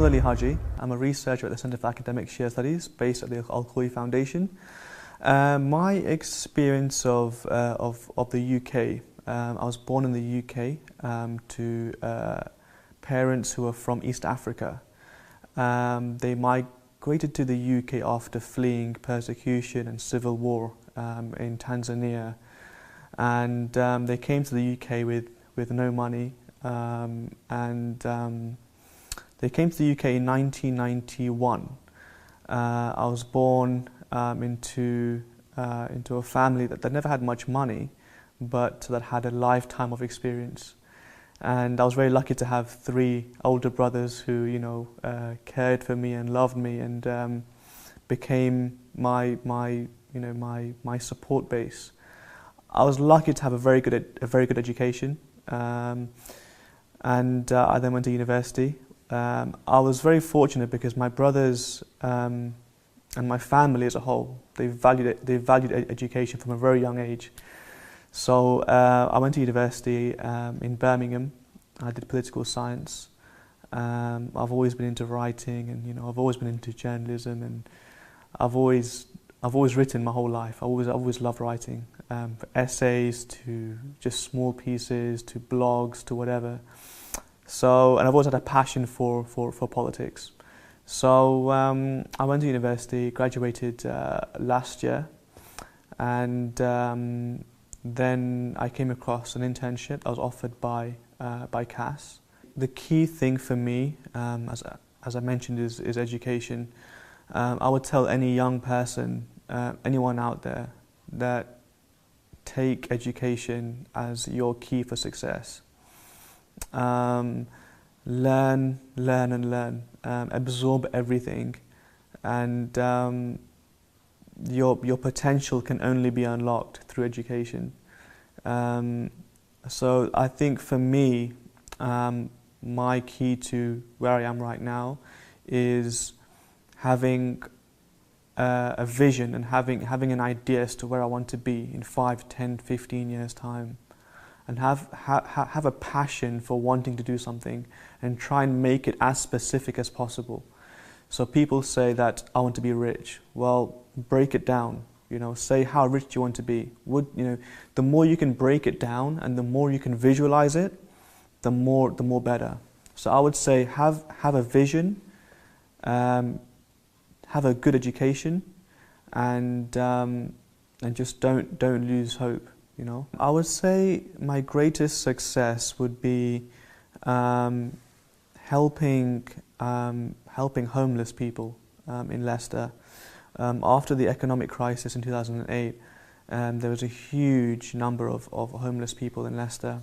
Mohammed Haji. I'm a researcher at the Centre for Academic Shia Studies based at the Al-Khoury Foundation. My experience of the UK, I was born in the UK to parents who are from East Africa. They migrated to the UK after fleeing persecution and civil war in Tanzania, and they came to the UK with no money, they came to the UK in 1991. I was born into a family that never had much money, but that had a lifetime of experience. And I was very lucky to have three older brothers who, cared for me and loved me and became my support base. I was lucky to have a very good education, and I then went to university. I was very fortunate because my brothers and my family as a whole, they valued education from a very young age. So I went to university in Birmingham. I did political science. I've always been into writing, and I've always been into journalism, and I've always written my whole life. I always loved writing, from essays to just small pieces to blogs to whatever. So, and I've always had a passion for politics. So I went to university, graduated last year, and then I came across an internship I was offered by CAS. The key thing for me, as I mentioned, is education. I would tell any young person, anyone out there, that take education as your key for success. Learn and learn, absorb everything, and your potential can only be unlocked through education. So I think for me, my key to where I am right now is having a vision and having an idea as to where I want to be in 5, 10, 15 years' time, and have a passion for wanting to do something and try and make it as specific as possible. So people say that I want to be rich. Well, break it down. Say how rich you want to be. The more you can break it down and the more you can visualize it, the more better. So I would say have a vision, have a good education, and just don't lose hope. I would say my greatest success would be helping homeless people in Leicester. After the economic crisis in 2008, there was a huge number of homeless people in Leicester,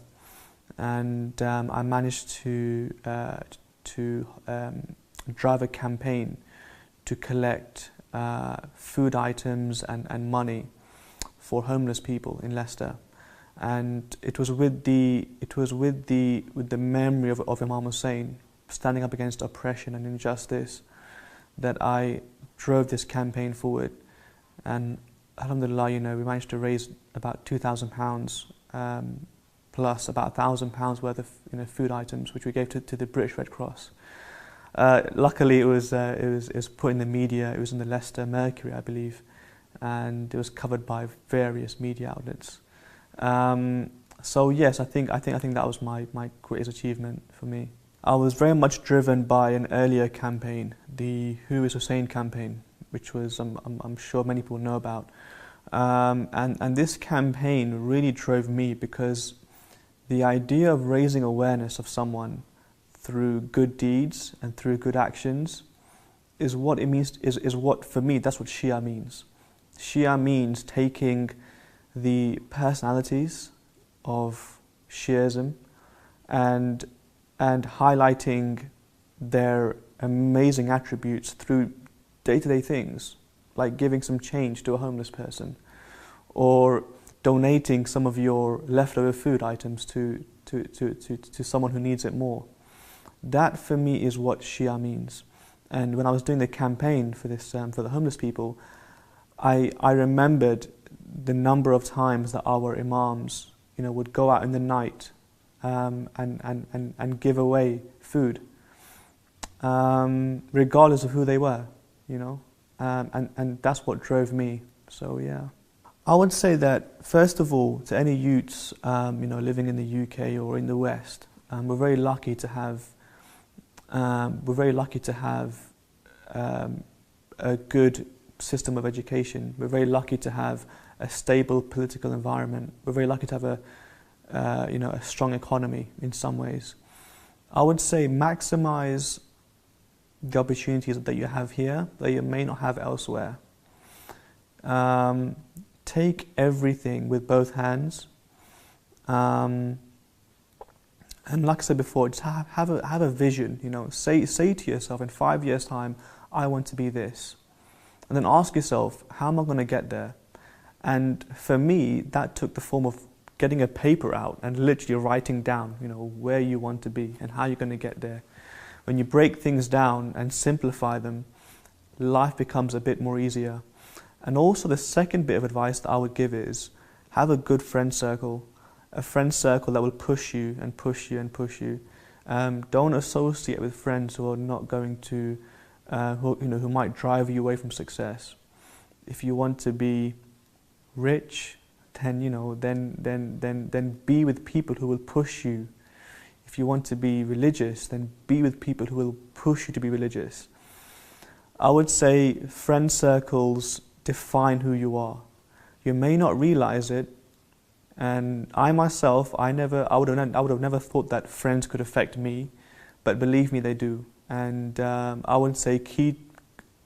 and I managed to drive a campaign to collect food items and money for homeless people in Leicester, and it was with the memory of Imam Hussein standing up against oppression and injustice that I drove this campaign forward. And alhamdulillah, we managed to raise about £2,000 plus about £1,000 worth of food items, which we gave to the British Red Cross. Luckily, it was put in the media. It was in the Leicester Mercury, I believe, and it was covered by various media outlets. So yes, I think that was my greatest achievement for me. I was very much driven by an earlier campaign, the Who is Hussein campaign, which was I'm sure many people know about. And this campaign really drove me because the idea of raising awareness of someone through good deeds and through good actions is what it means. Is what, for me, that's what Shia means. Shia means taking the personalities of Shiism and highlighting their amazing attributes through day-to-day things, like giving some change to a homeless person, or donating some of your leftover food items to someone who needs it more. That for me is what Shia means. And when I was doing the campaign for this for the homeless people, I remembered the number of times that our imams, would go out in the night and give away food. regardless of who they were, you know, and that's what drove me. So yeah, I would say that first of all, to any youths, you know, living in the UK or in the West, we're very lucky to have a good system of education. We're very lucky to have a stable political environment. We're very lucky to have you know, a strong economy in some ways. I would say maximize the opportunities that you have here that you may not have elsewhere. Take everything with both hands. And like I said before, just have a vision. You know, say to yourself, in 5 years' time, I want to be this. And then ask yourself, how am I going to get there? And for me, that took the form of getting a paper out and literally writing down, you know, where you want to be and how you're going to get there. When you break things down and simplify them, life becomes a bit more easier. And also the second bit of advice that I would give is have a good friend circle, a friend circle that will push you and push you and push you. Don't associate with friends who are not going to, who might drive you away from success. If you want to be rich, then then be with people who will push you. If you want to be religious, then be with people who will push you to be religious. I would say friend circles define who you are. You may not realize it, and I myself, I would have never thought that friends could affect me, but believe me, they do. And I would say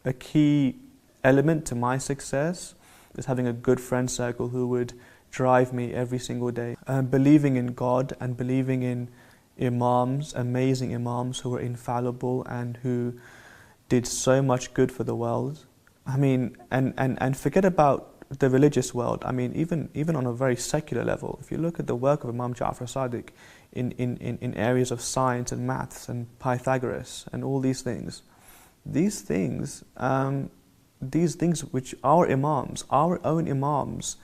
a key element to my success is having a good friend circle who would drive me every single day. Believing in God and believing in Imams, amazing Imams who were infallible and who did so much good for the world. I mean, and forget about the religious world. I mean, even on a very secular level, if you look at the work of Imam Ja'far Sadiq in areas of science and maths and Pythagoras and all these things which our own Imams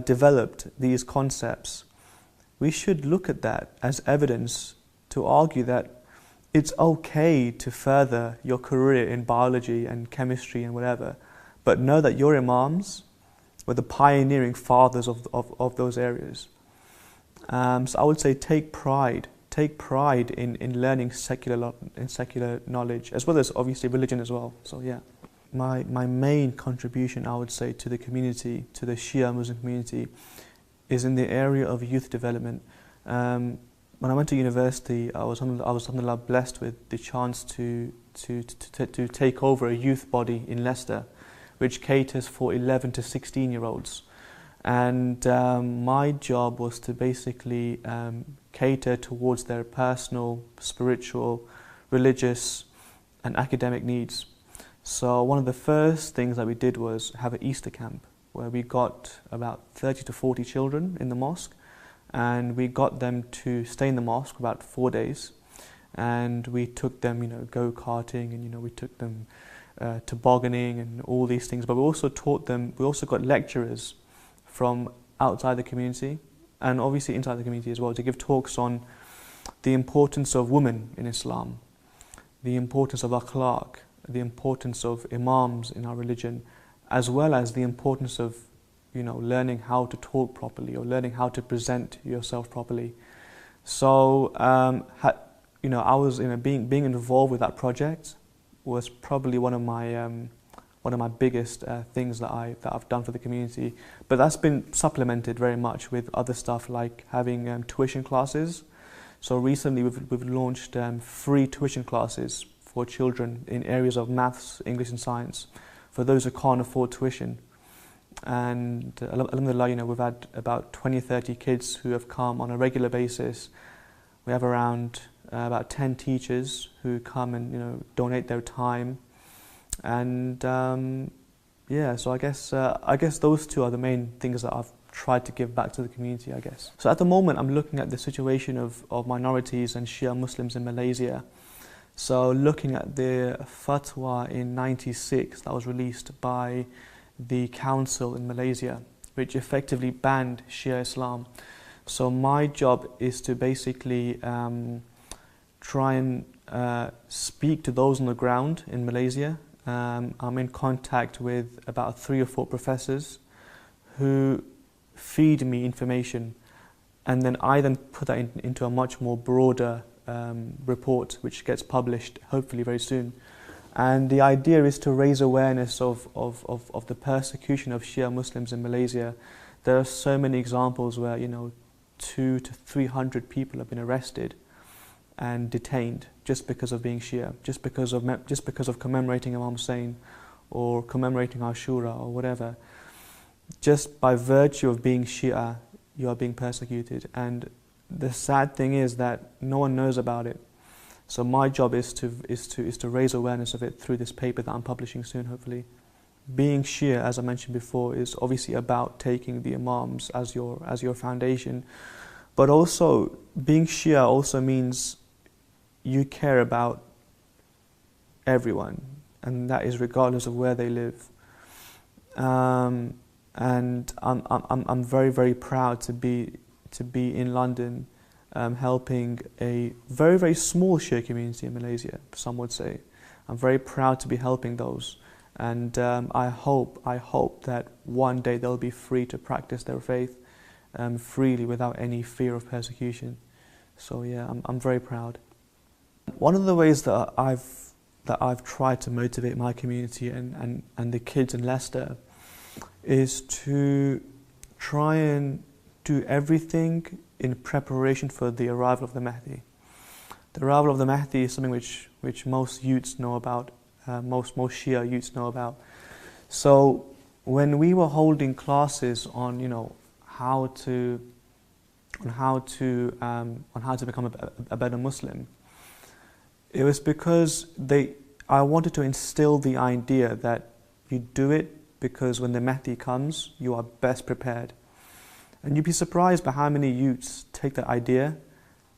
developed these concepts, we should look at that as evidence to argue that it's okay to further your career in biology and chemistry and whatever, but know that your Imams were the pioneering fathers of those areas. So I would say take pride in learning secular knowledge, as well as obviously religion as well. So yeah. My main contribution, I would say, to the community, to the Shia Muslim community, is in the area of youth development. When I went to university, I was alhamdulillah blessed with the chance to take over a youth body in Leicester, which caters for 11 to 16-year-olds. And my job was to basically cater towards their personal, spiritual, religious, and academic needs. So one of the first things that we did was have an Easter camp where we got about 30 to 40 children in the mosque, and we got them to stay in the mosque for about 4 days, and we took them, go-karting, and we took them tobogganing and all these things. But we also taught them, we also got lecturers from outside the community and obviously inside the community as well to give talks on the importance of women in Islam, the importance of akhlaq, the importance of Imams in our religion, as well as the importance of learning how to talk properly or learning how to present yourself properly. So I was being involved with that project was probably one of my biggest things that I've done for the community. But that's been supplemented very much with other stuff like having tuition classes. So recently we've launched free tuition classes for children in areas of maths, English and science for those who can't afford tuition. And alhamdulillah, we've had about 20-30 kids who have come on a regular basis. We have around about 10 teachers who come and donate their time. And so I guess those two are the main things that I've tried to give back to the community, I guess. So at the moment I'm looking at the situation of minorities and Shia Muslims in Malaysia. So looking at the fatwa in '96 that was released by the council in Malaysia, which effectively banned Shia Islam. So my job is to basically try and speak to those on the ground in Malaysia. I'm in contact with about 3 or 4 professors who feed me information, and then I then put that into a much more broader report, which gets published hopefully very soon. And the idea is to raise awareness of the persecution of Shia Muslims in Malaysia. There are so many examples where 200 to 300 people have been arrested and detained just because of being Shia, just because of commemorating Imam Hussein or commemorating Ashura or whatever. Just by virtue of being Shia, you are being persecuted. And the sad thing is that no one knows about it. So my job is to raise awareness of it through this paper that I'm publishing soon, hopefully. Being Shia, as I mentioned before, is obviously about taking the Imams as your foundation. But also, being Shia also means you care about everyone, and that is regardless of where they live. And I'm very, very proud to be in London, helping a very, very small Shia community in Malaysia, some would say. I'm very proud to be helping those, and I hope that one day they'll be free to practice their faith freely without any fear of persecution. So yeah, I'm very proud. One of the ways that I've tried to motivate my community and the kids in Leicester is to try and do everything in preparation for the arrival of the Mahdi. The arrival of the Mahdi is something which most youths know about, most Shia youths know about. So when we were holding classes on how to become a better Muslim, it was because I wanted to instill the idea that you do it because when the Mahdi comes, you are best prepared. And you'd be surprised by how many youths take that idea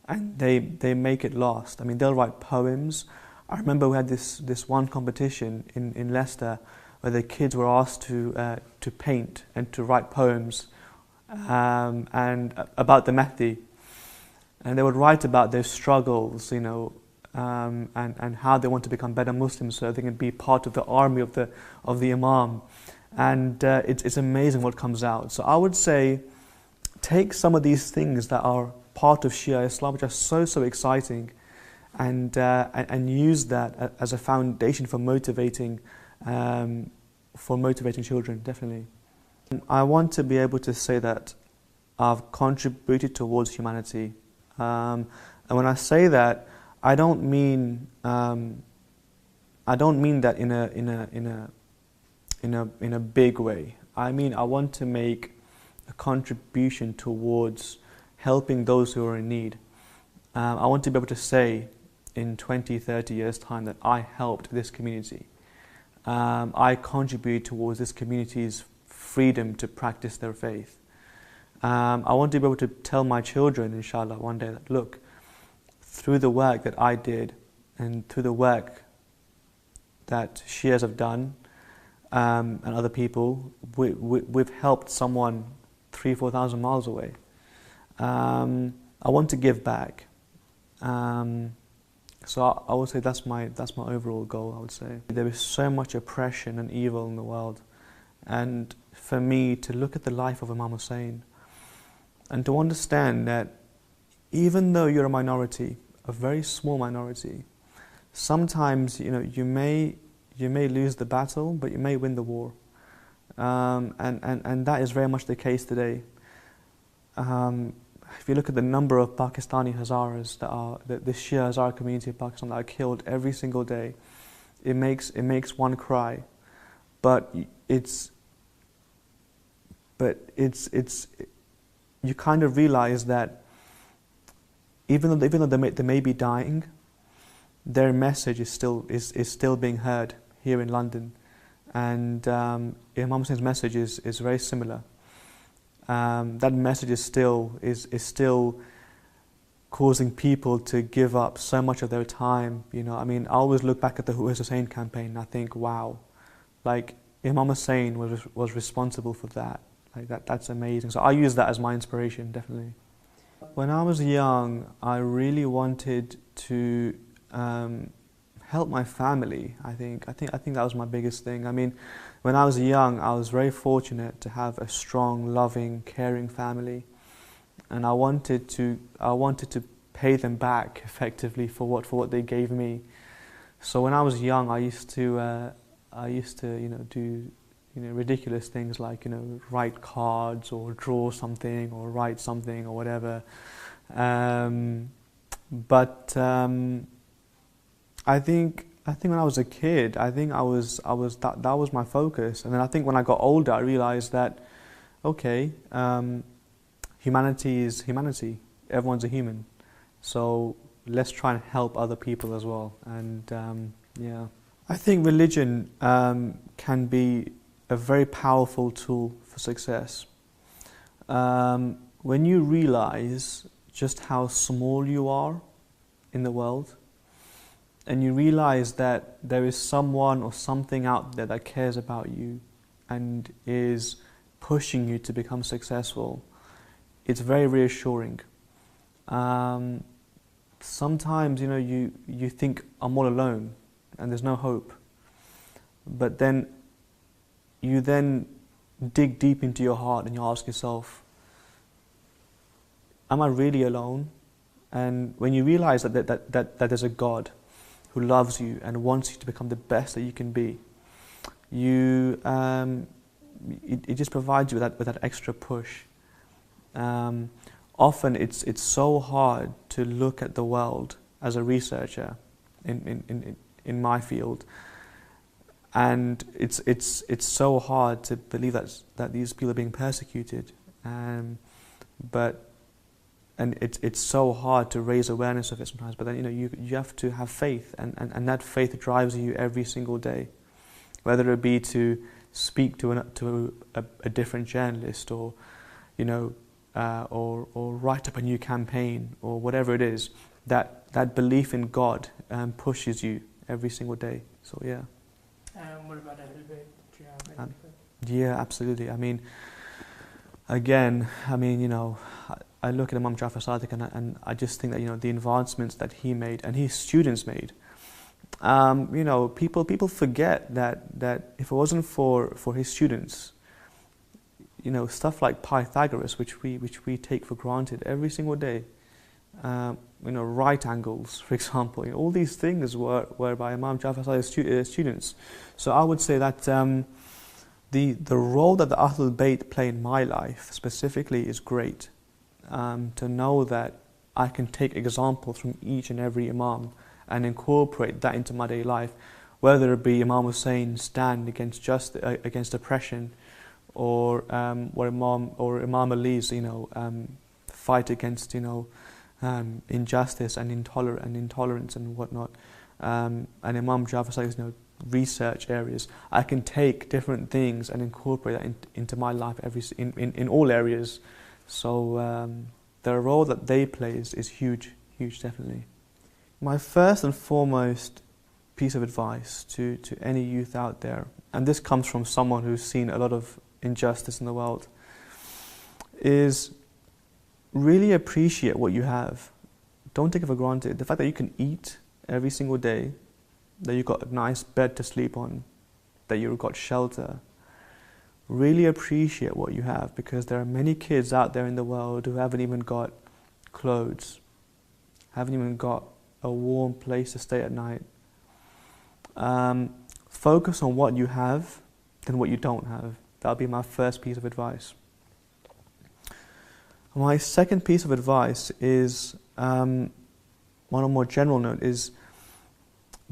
and they make it last. I mean, they'll write poems. I remember we had this one competition in Leicester where the kids were asked to paint and to write poems and about the Mahdi. And they would write about their struggles, and how they want to become better Muslims so they can be part of the army of the Imam. And it's amazing what comes out. So I would say, take some of these things that are part of Shia Islam, which are so exciting, and use that as a foundation for motivating children, definitely. I want to be able to say that I've contributed towards humanity, and when I say that, I don't mean that in a big way. I mean, I want to make a contribution towards helping those who are in need. I want to be able to say in 20, 30 years' time that I helped this community. I contribute towards this community's freedom to practice their faith. I want to be able to tell my children, inshallah, one day that, look, through the work that I did and through the work that Shias have done and other people, we've helped someone 3,000-4,000 miles away. I want to give back. So I would say that's my overall goal, I would say. There is so much oppression and evil in the world, and for me to look at the life of Imam Hussein and to understand that even though you're a minority, a very small minority, sometimes you may lose the battle, but you may win the war, and that is very much the case today. If you look at the number of Pakistani Hazaras that are the Shia Hazara community of Pakistan that are killed every single day, it makes one cry. But you kind of realize that even though they may be dying, their message is still being heard here in London, and Imam Hussein's message is very similar. That message is still causing people to give up so much of their time. I mean, I always look back at the Hussein campaign and I think, wow, like Imam Hussein was responsible for that. Like that's amazing. So I use that as my inspiration, definitely. When I was young, I really wanted to help my family. I think that was my biggest thing. I mean, when I was young, I was very fortunate to have a strong, loving, caring family, and I wanted to pay them back effectively for what they gave me. So when I was young, I used to do ridiculous things like write cards or draw something or write something or whatever. But I think when I was a kid, I think that was my focus. And then I think when I got older, I realized that okay, humanity is humanity. Everyone's a human, so let's try and help other people as well. And yeah, I think religion can be a very powerful tool for success. When you realize just how small you are in the world, and you realize that there is someone or something out there that cares about you and is pushing you to become successful, it's very reassuring. Sometimes you think I'm all alone and there's no hope, but then you dig deep into your heart and you ask yourself, am I really alone? And when you realize that there's a God who loves you and wants you to become the best that you can be, it just provides you with that extra push. Often it's so hard to look at the world as a researcher in my field, and it's so hard to believe that these people are being persecuted, but it's so hard to raise awareness of it sometimes. But then you have to have faith, and that faith drives you every single day, whether it be to speak to a different journalist, or or write up a new campaign, or whatever it is. That belief in God pushes you every single day. So yeah. What about Ahlul Bayt? Do you have any? Yeah, absolutely. I mean, again, I look at Imam Jafar Sadiq and I just think that the advancements that he made and his students made. People forget that if it wasn't for his students, stuff like Pythagoras, which we take for granted every single day, right angles, for example, all these things were by Imam Jafar Sadiq's students. So I would say that the role that the Ahlul Bayt play in my life specifically is great. To know that I can take examples from each and every Imam and incorporate that into my daily life, whether it be Imam Hussein's stand against oppression, or Imam Ali's fight against injustice and intolerance and whatnot, and Imam Jafar Sadiq's research areas. I can take different things and incorporate that into my life in all areas. So the role that they play is huge, definitely. My first and foremost piece of advice to any youth out there, and this comes from someone who's seen a lot of injustice in the world, is really appreciate what you have. Don't take it for granted. The fact that you can eat every single day, that you've got a nice bed to sleep on, that you've got shelter. Really appreciate what you have, because there are many kids out there in the world who haven't even got clothes, haven't even got a warm place to stay at night. Focus on what you have than what you don't have. That'll be my first piece of advice. My second piece of advice is, on a more general note, is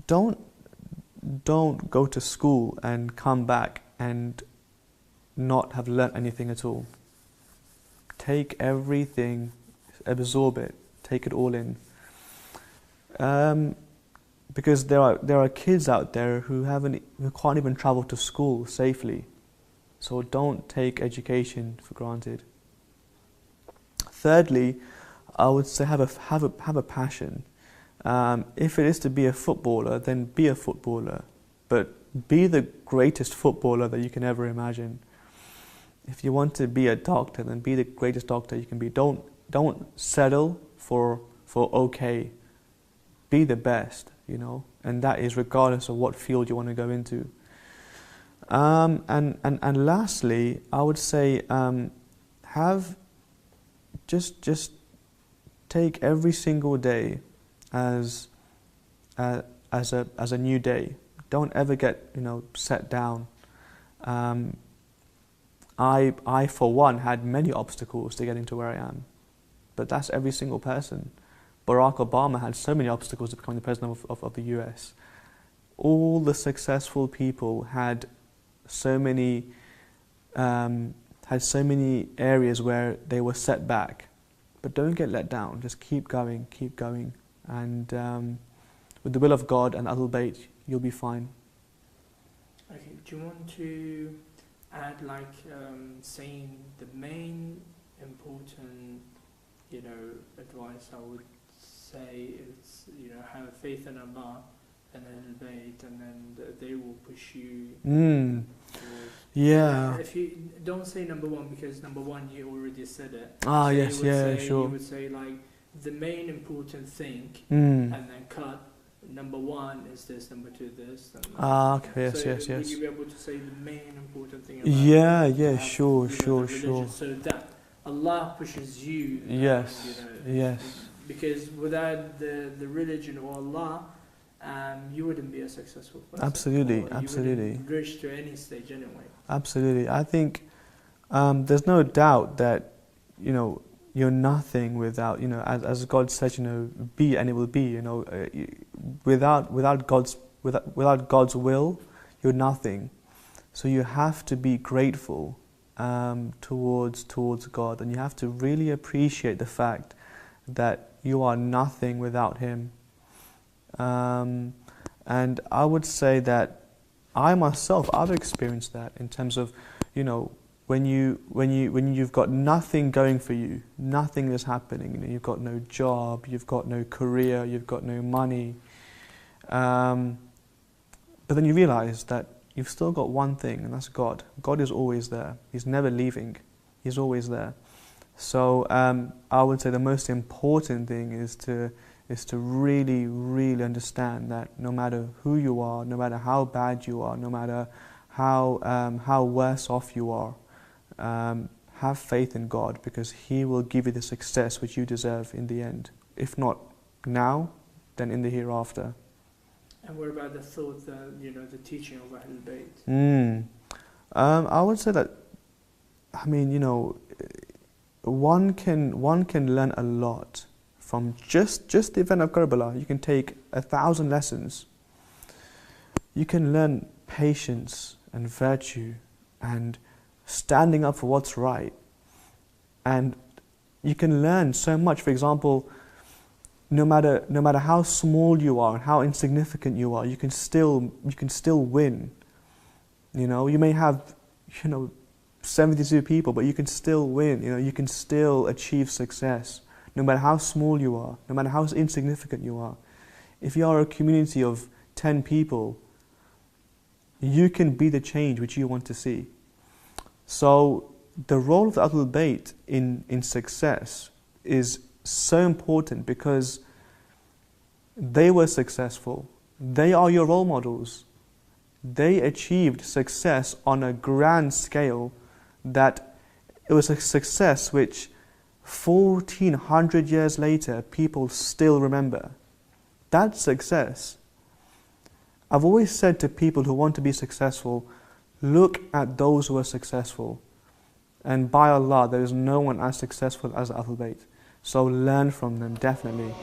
don't go to school and come back and not have learnt anything at all. Take everything, absorb it, take it all in. Because there are kids out there who can't even travel to school safely. So don't take education for granted. Thirdly, I would say have a passion. If it is to be a footballer, then be a footballer, but be the greatest footballer that you can ever imagine. If you want to be a doctor, then be the greatest doctor you can be. Don't settle for okay. be the best, you know, and that is regardless of what field you want to go into. And lastly, I would say just take every single day as a new day. Don't ever get, you know, set down. I for one had many obstacles to getting to where I am, but that's every single person. Barack Obama had so many obstacles to becoming the president of the US. All the successful people had so many areas where they were set back. But don't get let down. Just keep going, and with the will of God and Ahlul Bayt, you'll be fine. Okay. Do you want to add, like, saying the main important, you know, advice I would say is, you know, have faith in Allah and Ahlul Bayt, and then they will push you towards. Yeah. If you don't say number one, because number one you already said it. Ah, so yes, yeah, sure. You would say, like, the main important thing, Mm. and then cut. Number one is this, number two this. Okay, yes, so yes. would you be able to say the main important thing? About Yeah, sure. So that Allah pushes you. Yes, you know, yes. Because without the religion or Allah, you wouldn't be a successful person. Absolutely. You wouldn't reach to any stage anyway. Absolutely. I think there's no doubt that, you know, you're nothing without, you know, as God said, you know, be and it will be, you know, without God's will, you're nothing. So you have to be grateful towards God, and you have to really appreciate the fact that you are nothing without Him. And I would say that I myself, I've experienced that in terms of, you know, when you've got nothing going for you, nothing is happening. You know, you've got no job, you've got no career, you've got no money. But then you realize that you've still got one thing, and that's God. God is always there. He's never leaving. He's always there. So I would say the most important thing is to really, really understand that no matter who you are, no matter how bad you are, no matter how worse off you are, have faith in God, because He will give you the success which you deserve in the end. If not now, then in the hereafter. And what about the thought that, you know, the teaching of Ahlul Bayt? I would say that, I mean, you know, one can learn a lot from just the event of Karbala. You can take 1,000 lessons. You can learn patience and virtue and standing up for what's right. And you can learn so much. For example, no matter how small you are and how insignificant you are, you can still win. You know, you may have, you know, 72 people, but you can still win. You know, you can still achieve success, no matter how small you are, no matter how insignificant you are. If you are a community of 10 people, you can be the change which you want to see. So the role of the Ahlul Bayt in success is so important, because they were successful. They are your role models. They achieved success on a grand scale, that it was a success which 1400 years later people still remember. That's success. I've always said to people who want to be successful, look at those who are successful. And by Allah, there is no one as successful as Ahlul Bayt. So learn from them, definitely.